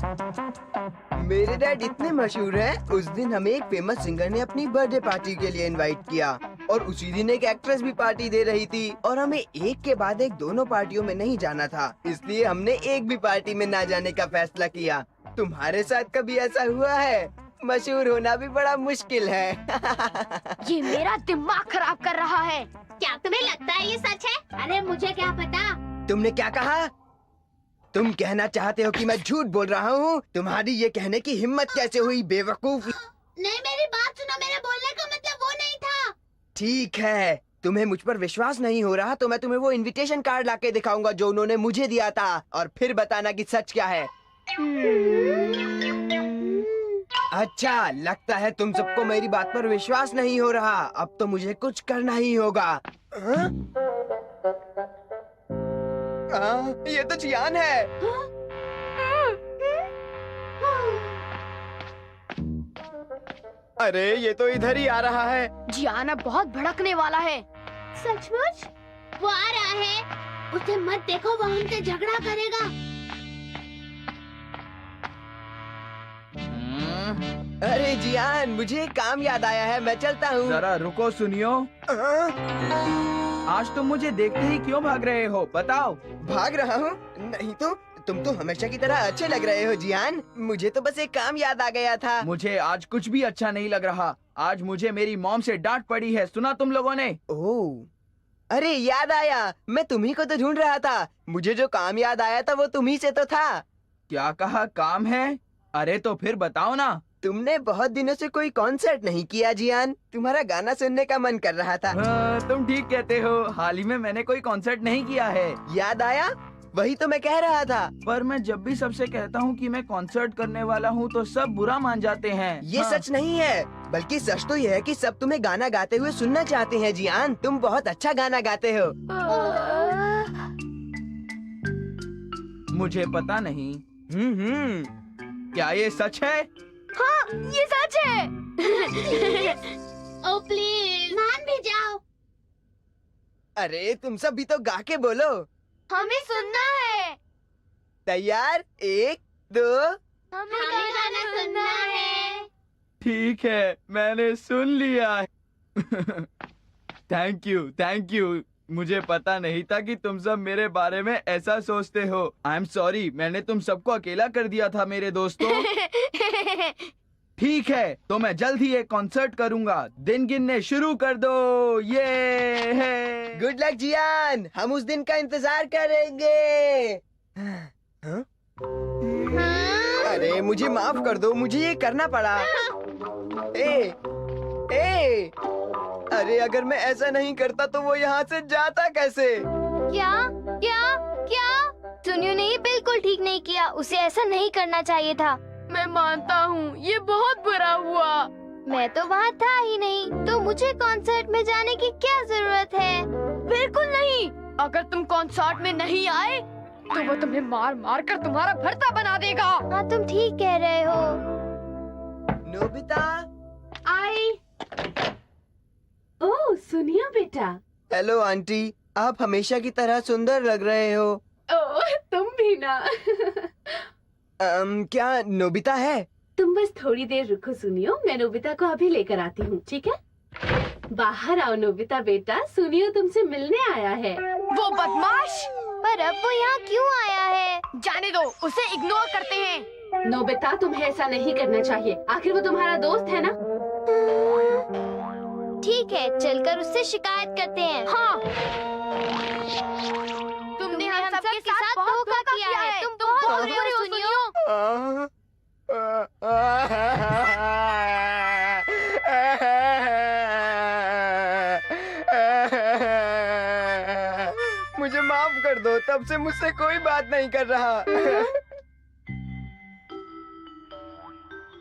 मेरे डैड इतने मशहूर हैं, उस दिन हमें एक फेमस सिंगर ने अपनी बर्थडे पार्टी के लिए इनवाइट किया और उसी दिन एक एक्ट्रेस भी पार्टी दे रही थी और हमें एक के बाद एक दोनों पार्टियों में नहीं जाना था, इसलिए हमने एक भी पार्टी में ना जाने का फैसला किया। तुम्हारे साथ कभी ऐसा हुआ है? मशहूर होना भी बड़ा मुश्किल है। ये मेरा दिमाग खराब कर रहा है। क्या तुम्हें लगता है ये सच है? अरे मुझे क्या पता। तुमने क्या कहा? तुम कहना चाहते हो कि मैं झूठ बोल रहा हूँ? तुम्हारी ये कहने की हिम्मत कैसे हुई, बेवकूफ? नहीं, मेरी बात सुनो, मेरे बोलने का मतलब वो नहीं था। ठीक है, तुम्हें मुझ पर विश्वास नहीं हो रहा तो मैं तुम्हें वो इनविटेशन कार्ड लाके दिखाऊंगा जो उन्होंने मुझे दिया था और फिर बताना कि सच क्या है। अच्छा, लगता है तुम सबको मेरी बात पर विश्वास नहीं हो रहा। अब तो मुझे कुछ करना ही होगा। ये तो जियान है। अरे ये तो इधर ही आ रहा है। जियान अब बहुत भड़कने वाला है। सचमुच? वो आ रहा है। उसे मत देखो, वो हमसे झगड़ा करेगा। अरे जियान, मुझे एक काम याद आया है, मैं चलता हूँ। जरा रुको, सुनियो। आज तुम मुझे देखते ही क्यों भाग रहे हो, बताओ। भाग रहा हूँ? नहीं तो तुम तो हमेशा की तरह अच्छे लग रहे हो जियान। मुझे तो बस एक काम याद आ गया था। मुझे आज कुछ भी अच्छा नहीं लग रहा। आज मुझे मेरी मॉम से डांट पड़ी है, सुना तुम लोगों ने? ओह, अरे याद आया, मैं तुम्ही को तो ढूंढ रहा था। मुझे जो काम याद आया था वो तुम्ही से तो था। क्या कहा, काम है? अरे तो फिर बताओ ना। तुमने बहुत दिनों से कोई कॉन्सर्ट नहीं किया जियान, तुम्हारा गाना सुनने का मन कर रहा था। तुम ठीक कहते हो, हाल ही में मैंने कोई कॉन्सर्ट नहीं किया है। याद आया? वही तो मैं कह रहा था। पर मैं जब भी सबसे कहता हूँ कि मैं कॉन्सर्ट करने वाला हूँ तो सब बुरा मान जाते हैं। ये सच नहीं है, बल्कि सच तो ये है कि सब तुम्हें गाना गाते हुए सुनना चाहते हैं जियान। तुम बहुत अच्छा गाना गाते हो। मुझे पता नहीं। क्या ये सच है? हाँ, ये सच है। ओ प्लीज, मान भी जाओ। अरे तुम सब भी तो गा के बोलो। हमें सुनना है। तैयार? 1 2। हमें गाना सुनना है। ठीक है, मैंने सुन लिया। Thank you. मुझे पता नहीं था कि तुम सब मेरे बारे में ऐसा सोचते हो। आई एम सॉरी, मैंने तुम सबको अकेला कर दिया था मेरे दोस्तों। ठीक है, तो मैं जल्द ही एक कॉन्सर्ट करूंगा। दिन गिनने शुरू कर दो। ये है। गुड लक जियान, हम उस दिन का इंतजार करेंगे। हाँ? अरे मुझे माफ कर दो, मुझे ये करना पड़ा। ए, अरे अगर मैं ऐसा नहीं करता तो वो यहाँ से जाता कैसे? क्या क्या क्या? सुनियो ने ये बिल्कुल ठीक नहीं किया, उसे ऐसा नहीं करना चाहिए था। मैं मानता हूँ, ये बहुत बुरा हुआ। मैं तो वहाँ था ही नहीं, तो मुझे कॉन्सर्ट में जाने की क्या जरूरत है? बिल्कुल नहीं। अगर तुम कॉन्सर्ट में नहीं आए तो वो तुम्हें मार मार कर तुम्हारा भरता बना देगा। हाँ, तुम ठीक कह रहे हो। नोबिता, आई। ओह, सुनियो बेटा। हेलो आंटी, आप हमेशा की तरह सुंदर लग रहे हो। ओह, तुम भी ना। क्या नोबिता है? तुम बस थोड़ी देर रुको सुनियो, मैं नोबिता को अभी लेकर आती हूँ, ठीक है? बाहर आओ नोबिता बेटा, सुनियो तुमसे मिलने आया है। वो बदमाश! पर अब वो यहाँ क्यों आया है? जाने दो, उसे इग्नोर करते हैं। नोबिता, तुम्हें ऐसा नहीं करना चाहिए, आखिर वो तुम्हारा दोस्त है ना। ठीक है, चलकर उससे शिकायत करते हैं। हाँ, तुमने हम सबके साथ धोखा किया है। तुम बहुत बुरे हो सुनियो। मुझे माफ कर दो, तब से मुझसे कोई बात नहीं कर रहा।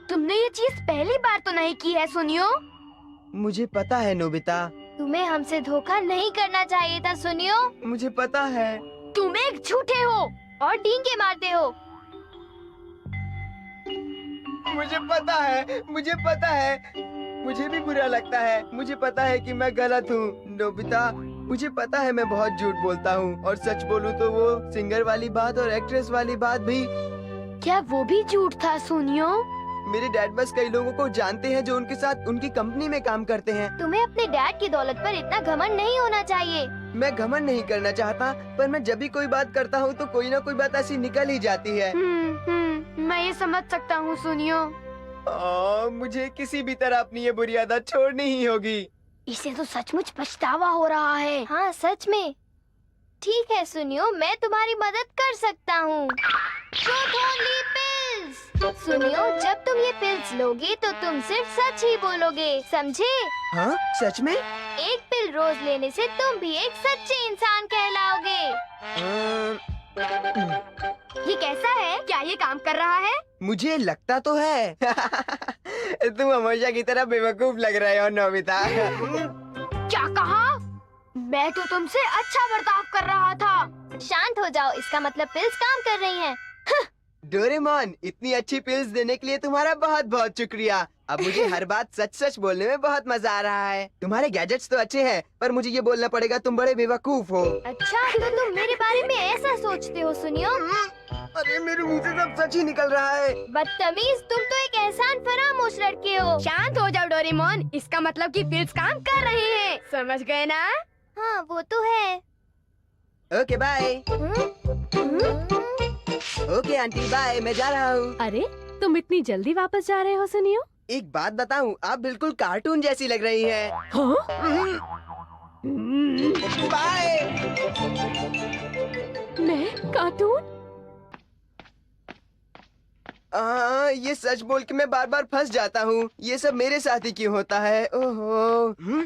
तुमने ये चीज पहली बार तो नहीं की है सुनियो। मुझे पता है नोबिता, तुम्हें हमसे धोखा नहीं करना चाहिए था सुनियो। मुझे पता है। तुम एक झूठे हो और डींगे मारते हो। मुझे पता है, मुझे पता है, मुझे भी बुरा लगता है। मुझे पता है कि मैं गलत हूँ नोबिता, मुझे पता है मैं बहुत झूठ बोलता हूँ। और सच बोलूँ तो वो सिंगर वाली बात और एक्ट्रेस वाली बात भी क्या वो भी झूठ था सुनियो? मेरे डैड बस कई लोगों को जानते हैं जो उनके साथ उनकी कंपनी में काम करते हैं। तुम्हें अपने डैड की दौलत पर इतना घमंड नहीं होना चाहिए। मैं घमंड नहीं करना चाहता, पर मैं जब भी कोई बात करता हूँ तो कोई ना कोई बात ऐसी निकल ही जाती है। मैं ये समझ सकता हूँ सुनियो। मुझे किसी भी तरह अपनी ये बुरी आदत छोड़नी ही होगी। इसे तो सचमुच पछतावा हो रहा है। हाँ सच में। ठीक है सुनियो, मैं तुम्हारी मदद कर सकता हूँ। सुनियो, जब तुम ये पिल्स लोगे तो तुम सिर्फ सच ही बोलोगे, समझे? हाँ सच में? एक पिल रोज लेने से तुम भी एक सच्चे इंसान कहलाओगे। ये कैसा है? क्या ये काम कर रहा है? मुझे लगता तो है। तुम हमेशा की तरह बेवकूफ लग रहे हो नोबिता। क्या कहा? मैं तो तुमसे अच्छा बर्ताव कर रहा था। शांत हो जाओ, इसका मतलब पिल्स काम कर रही हैं। डोरेमोन, इतनी अच्छी पिल्स देने के लिए तुम्हारा बहुत बहुत शुक्रिया। अब मुझे हर बात सच सच बोलने में बहुत मजा आ रहा है। तुम्हारे गैजेट्स तो अच्छे हैं, पर मुझे ये बोलना पड़ेगा तुम बड़े बेवकूफ हो। अच्छा, तो तुम मेरे बारे में ऐसा सोचते हो सुनियो? अरे मेरे मुंह से सब सच ही निकल रहा है। बदतमीज, तुम तो एक एहसान फरामोश लड़के हो। शांत हो जाओ डोरेमोन, इसका मतलब कि पिल्स काम कर रही हैं। समझ गए ना? हाँ वो तो है। Okay bye. Okay aunty bye, मैं जा रहा हूँ। अरे तुम इतनी जल्दी वापस जा रहे हो सुनियो? एक बात बताऊँ, आप बिल्कुल कार्टून जैसी लग रही हैं। हाँ? बाय। मैं कार्टून? ये सच बोल के मैं बार बार फंस जाता हूँ। ये सब मेरे साथ ही क्यों होता है? ओहो।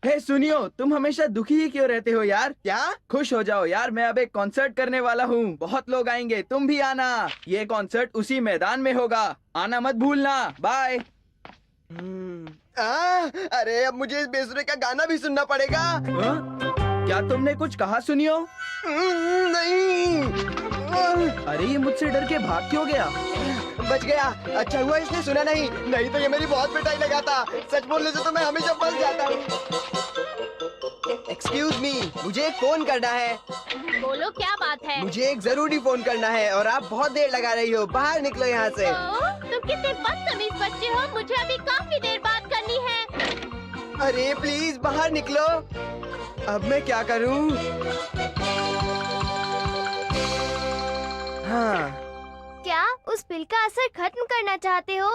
हे सुनियो, तुम हमेशा दुखी ही क्यों रहते हो यार? क्या? खुश हो जाओ यार, मैं अब एक कॉन्सर्ट करने वाला हूँ। बहुत लोग आएंगे, तुम भी आना। ये कॉन्सर्ट उसी मैदान में होगा, आना मत भूलना। बाय। अरे अब मुझे इस बेसुरे का गाना भी सुनना पड़ेगा। क्या तुमने कुछ कहा सुनियो? नहीं। अरे ये मुझसे डर के भाग क्यों गया? बच गया। अच्छा हुआ इसने सुना नहीं, नहीं तो ये मेरी बहुत पिटाई लगाता। सच बोलने से तो मैं हमेशा फंस जाता हूँ। एक्सक्यूज मी, मुझे एक फोन करना है। बोलो क्या बात है? मुझे एक जरूरी फोन करना है और आप बहुत देर लगा रही हो। बाहर निकलो यहाँ से। तुम कितने बदतमीज बच्चे हो, मुझे अभी काफी देर बात करनी है। अरे प्लीज बाहर निकलो। अब मैं क्या करूँ? हाँ क्या उस पिल का असर खत्म करना चाहते हो?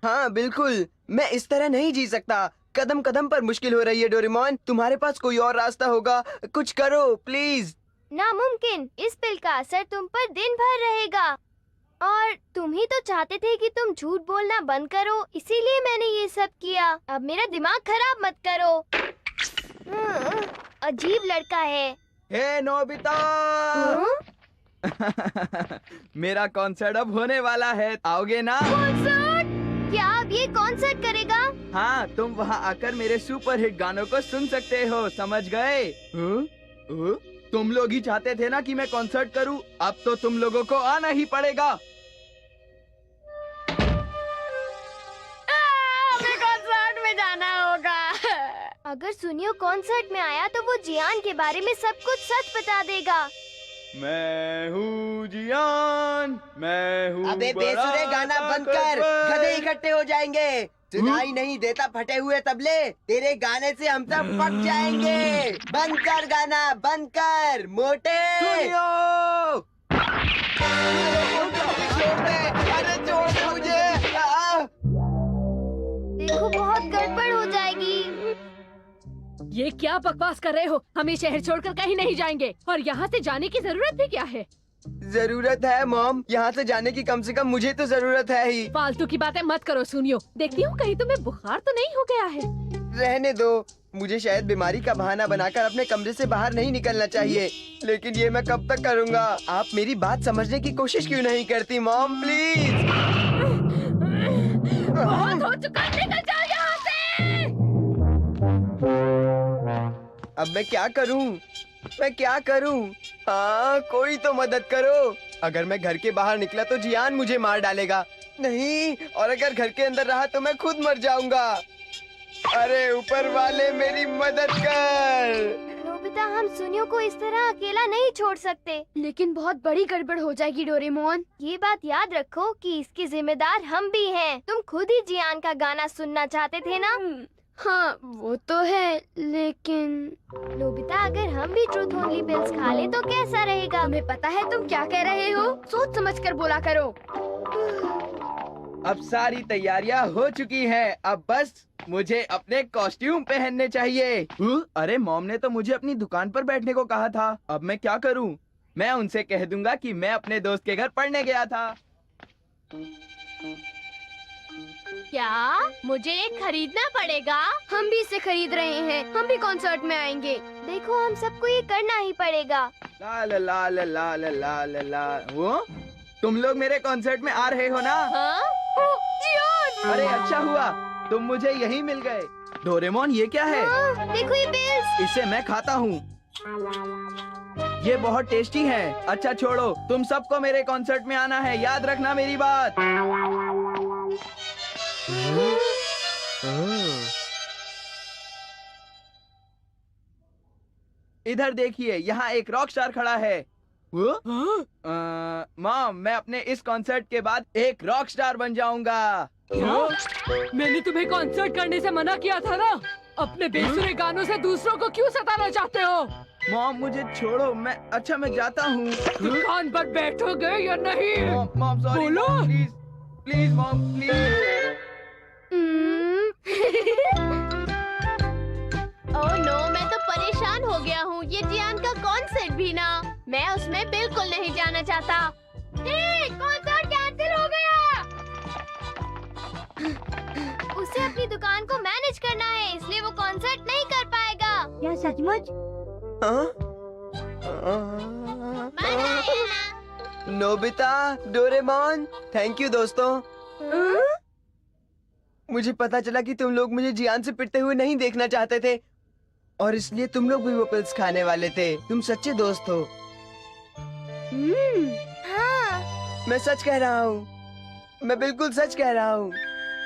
हाँ बिल्कुल, मैं इस तरह नहीं जी सकता। कदम कदम पर मुश्किल हो रही है डोरेमोन, तुम्हारे पास कोई और रास्ता होगा? कुछ करो प्लीज। नामुमकिन, इस पिल का असर तुम पर दिन भर रहेगा। और तुम ही तो चाहते थे कि तुम झूठ बोलना बंद करो, इसीलिए मैंने ये सब किया। अब मेरा दिमाग खराब मत करो। अजीब लड़का है। हे नोबिता। मेरा कॉन्सर्ट अब होने वाला है, आओगे ना? कॉन्सर्ट? क्या अब ये कॉन्सर्ट करेगा? हाँ, तुम वहाँ आकर मेरे सुपर हिट गानों को सुन सकते हो, समझ गए? तुम लोग ही चाहते थे ना कि मैं कॉन्सर्ट करूँ, अब तो तुम लोगों को आना ही पड़ेगा। हमें कॉन्सर्ट में जाना होगा। अगर सुनियो कॉन्सर्ट में आया तो वो जियान के बारे में सब कुछ सच बता देगा। मैं हूँ जियान, मैं हूँ। अबे बेसुरे गाना बंद कर, गधे इकट्ठे हो जाएंगे। सुनाई नहीं देता फटे हुए तबले, तेरे गाने से हम सब पक जाएंगे। बंद कर गाना, बंद कर मोटे। छोड़ दे, अरे छोड़ दे मुझे। देखो बहुत गड़बड़ हो जाएगी। ये क्या बकवास कर रहे हो? हम ये शहर छोड़कर कहीं नहीं जाएंगे, और यहाँ से जाने की जरूरत भी क्या है? जरूरत है मॉम, यहाँ से जाने की कम से कम मुझे तो जरूरत है ही। फालतू की बातें मत करो सुनियो। देखती हूँ कहीं तुम्हें बुखार तो नहीं हो गया है। रहने दो, मुझे शायद बीमारी का बहाना बनाकर अपने कमरे से बाहर नहीं निकलना चाहिए, लेकिन ये मैं कब तक करूँगा? आप मेरी बात समझने की कोशिश क्यों नहीं करती मॉम, प्लीज? बहुत हो चुका, निकल जाओ यहाँ से। अब मैं क्या करूं? मैं क्या करूं? हाँ कोई तो मदद करो। अगर मैं घर के बाहर निकला तो जियान मुझे मार डालेगा। नहीं, और अगर घर के अंदर रहा तो मैं खुद मर जाऊंगा। अरे ऊपर वाले मेरी मदद कर। नोबिता, हम सुनियो को इस तरह अकेला नहीं छोड़ सकते। लेकिन बहुत बड़ी गड़बड़ हो जाएगी डोरेमोन। ये बात याद रखो कि इसके जिम्मेदार हम भी हैं। तुम खुद ही जियान का गाना सुनना चाहते थे ना? हाँ वो तो है, लेकिन नोबिता अगर हम भी ट्रूथ ओनली पिल्स खा ले तो कैसा रहेगा? तुम्हें पता है तुम क्या कह रहे हो? सोच समझ कर बोला करो। अब सारी तैयारियां हो चुकी हैं। अब बस मुझे अपने कॉस्ट्यूम पहनने चाहिए। अरे मॉम ने तो मुझे अपनी दुकान पर बैठने को कहा था। अब मैं क्या करूं? मैं उनसे कह दूंगा कि मैं अपने दोस्त के घर पढ़ने गया था। क्या मुझे खरीदना पड़ेगा? हम भी इसे खरीद रहे हैं। हम भी कॉन्सर्ट में आएंगे। देखो हम सबको ये करना ही पड़ेगा। ला ला ला ला ला ला ला ला ला। वो तुम लोग मेरे कॉन्सर्ट में आ रहे हो ना? हाँ? अरे अच्छा हुआ तुम मुझे यहीं मिल गए। डोरेमोन ये क्या है? देखो ये पिल्स। इसे मैं खाता हूँ। ये बहुत टेस्टी है। अच्छा छोड़ो, तुम सबको मेरे कॉन्सर्ट में आना है, याद रखना मेरी बात। इधर देखिए, यहाँ एक रॉक स्टार खड़ा है। मॉम, मैं अपने इस कॉन्सर्ट के बाद एक रॉक स्टार बन जाऊंगा। मैंने तुम्हें कॉन्सर्ट करने से मना किया था ना। अपने बेसुरे गानों से दूसरों को क्यों सताना चाहते हो? मॉम मुझे छोड़ो, मैं जाता हूँ। दुकान पर बैठोगे या नहीं? मॉम सॉरी, बोलो। Please please mom please. Oh no, मैं तो परेशान हो गया हूँ। ये जियान का कॉन्सर्ट भी ना, मैं उसमें बिल्कुल नहीं जाना चाहता। कॉन्सर्ट कैंसिल हो गया। उसे अपनी दुकान को मैनेज करना है, इसलिए वो कॉन्सर्ट नहीं कर पाएगा। क्या सचमुच? नोबिता, डोरेमोन, थैंक यू दोस्तों। मुझे पता चला कि तुम लोग मुझे जियान से पिटते हुए नहीं देखना चाहते थे और इसलिए तुम लोग भी वो पिल्स खाने वाले थे। तुम सच्चे दोस्त हो। हाँ। मैं सच कह रहा हूँ, मैं बिल्कुल सच कह रहा हूँ।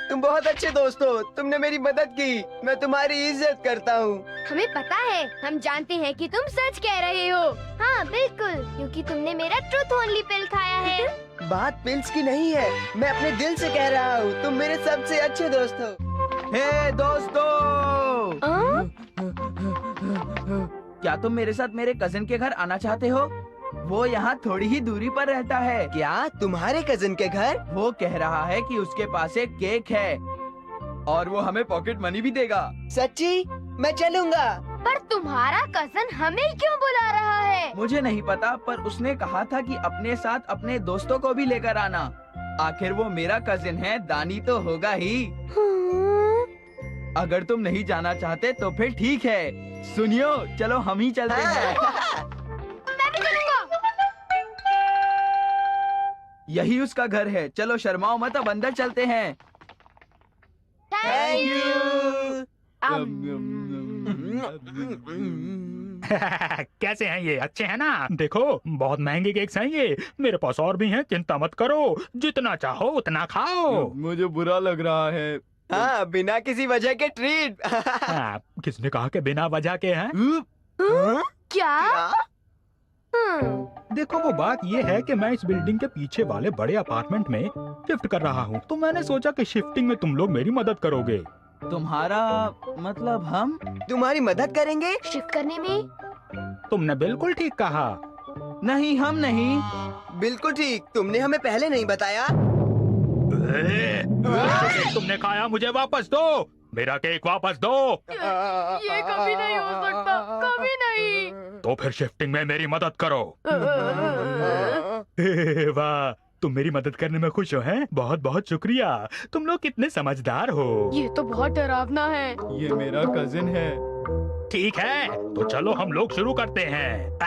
तुम बहुत अच्छे दोस्त हो, तुमने मेरी मदद की, मैं तुम्हारी इज्जत करता हूँ। हमें पता है, हम जानते हैं कि तुम सच कह रहे हो। हाँ बिल्कुल, क्योंकि तुमने मेरा ट्रूथ ओनली पिल खाया है। बात पिल्स की नहीं है, मैं अपने दिल से कह रहा हूँ, तुम मेरे सबसे अच्छे दोस्त हो। हे दोस्तों, क्या तुम मेरे साथ मेरे कजिन के घर आना चाहते हो? वो यहाँ थोड़ी ही दूरी पर रहता है। क्या तुम्हारे कजिन के घर? वो कह रहा है कि उसके पास एक केक है और वो हमें पॉकेट मनी भी देगा। सच्ची? मैं चलूंगा। पर तुम्हारा कजन हमें क्यों बुला रहा है? मुझे नहीं पता, पर उसने कहा था कि अपने साथ अपने दोस्तों को भी लेकर आना। आखिर वो मेरा कजिन है, दानी तो होगा ही। अगर तुम नहीं जाना चाहते तो फिर ठीक है। सुनियो, चलो हम ही चलते हैं। मैं भी चलूंगा। यही उसका घर है। चलो शर्माओ मत, अब अंदर चलते हैं। Thank you. कैसे हैं ये? अच्छे हैं ना? देखो बहुत महंगे केक्स हैं ये। मेरे पास और भी हैं, चिंता मत करो, जितना चाहो उतना खाओ। मुझे बुरा लग रहा है। हाँ, बिना किसी वजह के ट्रीट। किसने कहा कि बिना वजह के हैं? क्या? देखो वो बात ये है कि मैं इस बिल्डिंग के पीछे वाले बड़े अपार्टमेंट में शिफ्ट कर रहा हूँ, तो मैंने सोचा कि शिफ्टिंग में तुम लोग मेरी मदद करोगे। तुम्हारा मतलब हम? तुम्हारी मदद करेंगे? शिफ्ट करने में? तुमने बिल्कुल ठीक कहा। नहीं, हम नहीं। बिल्कुल ठीक, तुमने हमें पहले नहीं बताया। तुमने खाया, मुझे वापस दो। मेरा केक वापस दो। ये कभी नहीं हो सकता, कभी नहीं। तो फिर शिफ्टिंग में मेरी मदद करो। वाह, तुम मेरी मदद करने में खुश हो हैं? बहुत बहुत शुक्रिया। तुम लोग कितने समझदार हो। ये तो बहुत डरावना है। ये मेरा कजिन है। ठीक है, तो चलो हम लोग शुरू करते हैं।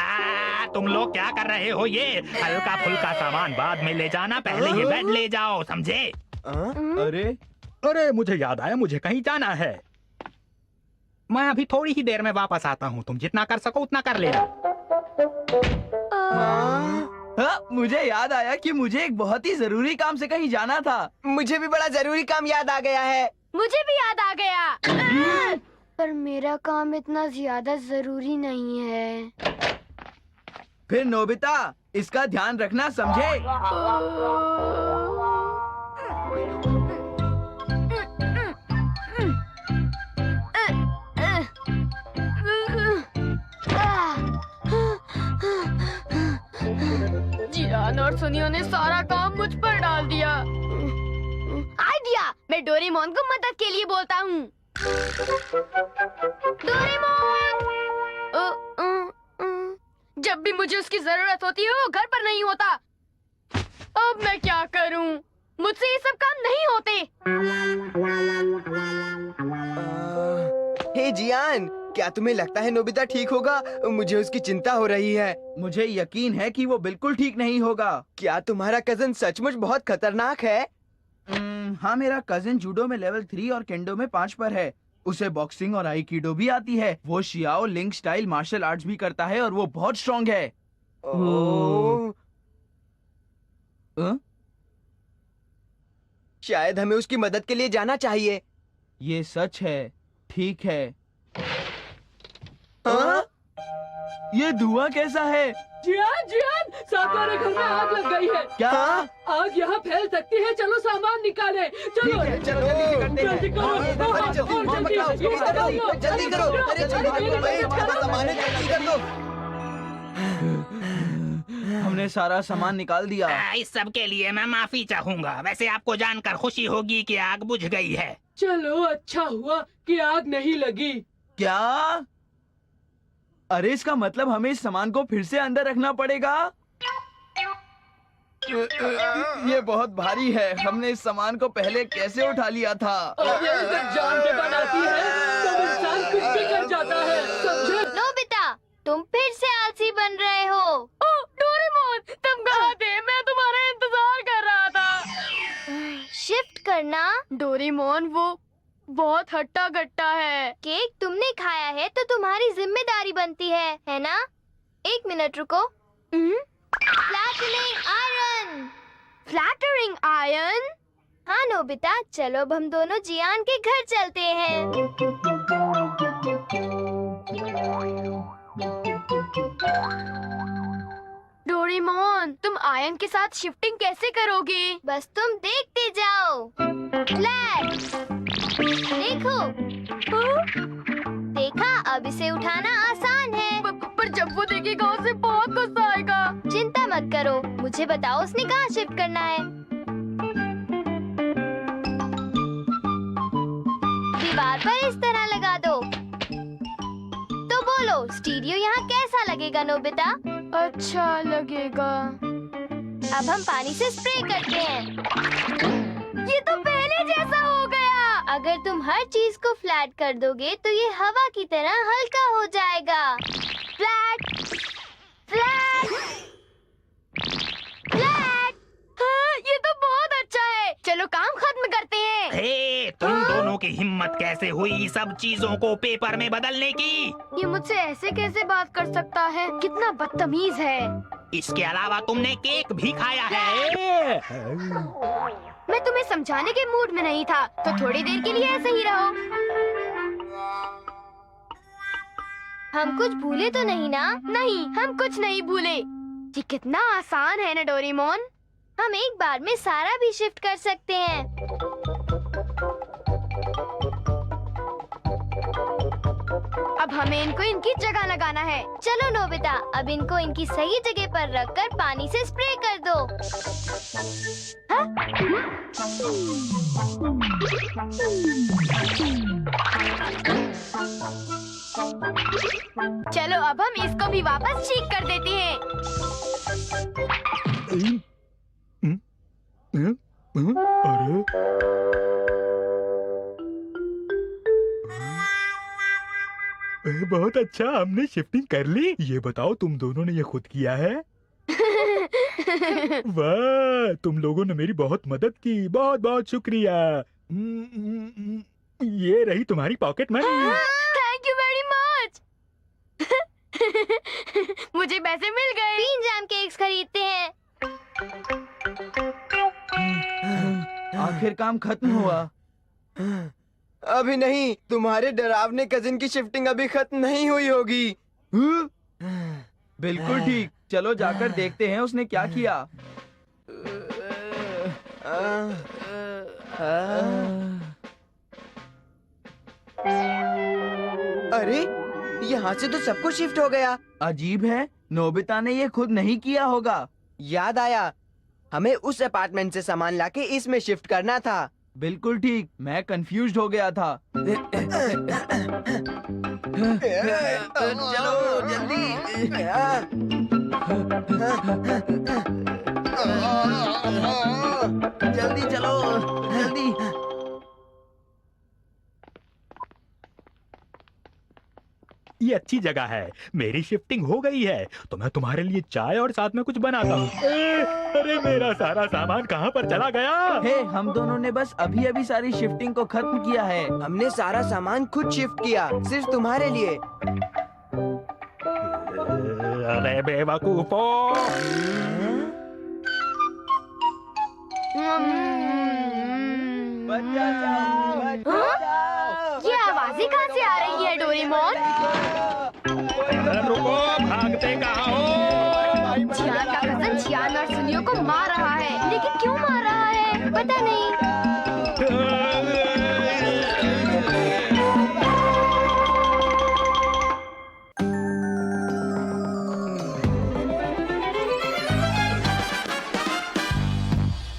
तुम लोग क्या कर रहे हो? ये हल्का फुल्का सामान बाद में ले जाना, पहले ये बेड ले जाओ, समझे? अरे अरे मुझे याद आया, मुझे कहीं जाना है। मैं अभी थोड़ी ही देर में वापस आता हूँ, तुम जितना कर सको उतना कर लेना। मुझे याद आया कि मुझे एक बहुत ही जरूरी काम से कहीं जाना था। मुझे भी बड़ा जरूरी काम याद आ गया है। मुझे भी याद आ गया। पर मेरा काम इतना ज्यादा जरूरी नहीं है। फिर नोबिता, इसका ध्यान रखना, समझे? जियान और सुनियो ने सारा काम मुझ पर डाल दिया। आइडिया, मैं डोरेमोन को मदद के लिए बोलता हूँ। डोरेमोन! जब भी मुझे उसकी जरूरत होती है वो घर पर नहीं होता। अब मैं क्या करूँ? मुझसे ये सब काम नहीं होते। हे जियान, क्या तुम्हें लगता है नोबिता ठीक होगा? मुझे उसकी चिंता हो रही है। मुझे यकीन है कि वो बिल्कुल ठीक नहीं होगा। क्या तुम्हारा कजन सचमुच बहुत खतरनाक है? हाँ, मेरा कजिन जूडो में लेवल 3 और केंडो में 5 पर है। उसे बॉक्सिंग और आइकिडो भी आती है। वो shaolin style martial arts भी करता है और वो बहुत स्ट्रॉन्ग है। ओह, शायद हमें उसकी मदद के लिए जाना चाहिए। ये सच है। ठीक है। हाँ? ये धुआं कैसा है? जियान, साथ वाले घर में आग लग गई है। क्या? आग यहाँ फैल सकती है। चलो सामान निकाले। चलो चलो जल्दी से करते हैं। जल्दी करो। जल्दी करो। अरे सामान जल्दी कर दो। हमने सारा सामान निकाल दिया। इस सब के लिए मैं माफी चाहूंगा। वैसे आपको जानकर खुशी होगी कि आग बुझ गई है। चलो अच्छा हुआ कि आग नहीं लगी। क्या? अरे इसका मतलब हमें इस सामान को फिर से अंदर रखना पड़ेगा। ये बहुत भारी है। हमने इस सामान को पहले कैसे उठा लिया था? और ये अगर जान के बनाती है तो इंसान कुछ भी कर जाता है, समझे? नोबिता, तुम फिर से आलसी बन रहे हो। डोरेमोन, तुम कहाँ थे? मैं तुम्हारा इंतजार कर रहा था। शिफ्ट करना? डोरेमोन, वो बहुत हट्टा कट्टा है। केक तुमने खाया है तो तुम्हारी जिम्मेदारी बनती है ना? 1 मिनट रुको। Flattening iron. Flattering iron? हाँ नोबिता, चलो अब हम दोनों जियान के घर चलते हैं। डोरेमोन, तुम आयरन के साथ शिफ्टिंग कैसे करोगे? बस तुम देखते जाओ। फ्लैट देखो। देखा, अब इसे उठाना आसान है। पर जब वो देखेगा उसे बहुत गुस्सा आएगा। चिंता मत करो, मुझे बताओ उसने कहाँ शिफ्ट करना है। दीवार पर इस तरह लगा दो। तो बोलो, स्टीरियो यहाँ कैसा लगेगा नोबिता? अच्छा लगेगा। अब हम पानी से स्प्रे करते हैं। ये तो पहले जैसा हो गया। अगर तुम हर चीज को फ्लैट कर दोगे तो ये हवा की तरह हल्का हो जाएगा। Flat, flat, flat. हाँ, ये तो बहुत अच्छा है। चलो काम खत्म करते हैं। हे, तुम दोनों की हिम्मत कैसे हुई सब चीजों को पेपर में बदलने की? ये मुझसे ऐसे कैसे बात कर सकता है? कितना बदतमीज है। इसके अलावा तुमने केक भी खाया है। मैं तुम्हें समझाने के मूड में नहीं था, तो थोड़ी देर के लिए ऐसे ही रहो। हम कुछ भूले तो नहीं ना? नहीं, हम कुछ नहीं भूले। ये कितना आसान है ना डोरेमोन। हम एक बार में सारा भी शिफ्ट कर सकते हैं। अब हमें इनको इनकी जगह लगाना है। चलो नोबिता, अब इनको इनकी सही जगह पर रखकर पानी से स्प्रे कर दो। चलो अब हम इसको भी वापस ठीक कर देते हैं। अरे बहुत अच्छा, हमने शिफ्टिंग कर ली। ये बताओ, तुम दोनों ने ये खुद किया है? वाह, तुम लोगों ने मेरी बहुत मदद की। बहुत बहुत शुक्रिया। ये रही तुम्हारी pocket money. Thank you very much. मुझे पैसे मिल गए। 3 जैम केक्स खरीदते हैं। आखिर काम खत्म हुआ। अभी नहीं, तुम्हारे डरावने कजिन की शिफ्टिंग अभी खत्म नहीं हुई होगी। बिल्कुल ठीक, चलो जाकर देखते हैं उसने क्या किया। अरे यहाँ से तो सब कुछ शिफ्ट हो गया। अजीब है, नोबिता ने ये खुद नहीं किया होगा। याद आया, हमें उस अपार्टमेंट से सामान लाके इसमें शिफ्ट करना था। बिल्कुल ठीक, मैं कंफ्यूज्ड हो गया था। चलो जल्दी। जल्दी चलो, जल्दी। ये अच्छी जगह है, मेरी शिफ्टिंग हो गई है तो मैं तुम्हारे लिए चाय और साथ में कुछ बनाता हूँ। अरे मेरा सारा सामान कहाँ पर चला गया? हे, हम दोनों ने बस अभी अभी सारी शिफ्टिंग को खत्म किया है। हमने सारा सामान खुद शिफ्ट किया, सिर्फ तुम्हारे लिए। अरे बेवकूफो! बचा जाओ, बचा जाओ। ये आवाजें कहाँ से आ रही है डोरेमोन? रुको, भागते कहाँ हो? जियान का कजन जियान और सुनियो को मार रहा है, लेकिन क्यों मार रहा है पता नहीं।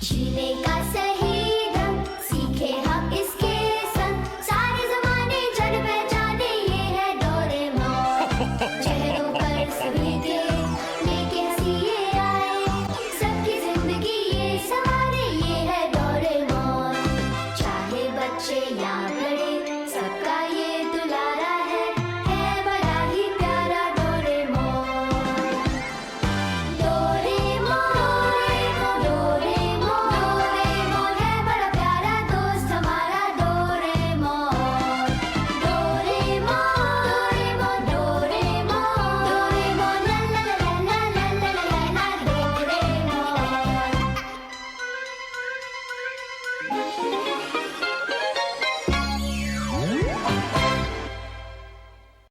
जीने का सही ढंग सीखे हम इसके संग, सारे जमाने जन पहचाने ये है डोरेमोन। चेहरों पर सभी के लेके हंसी ये आए, सबकी जिंदगी ये सवारे ये है डोरेमोन। चाहे बच्चे या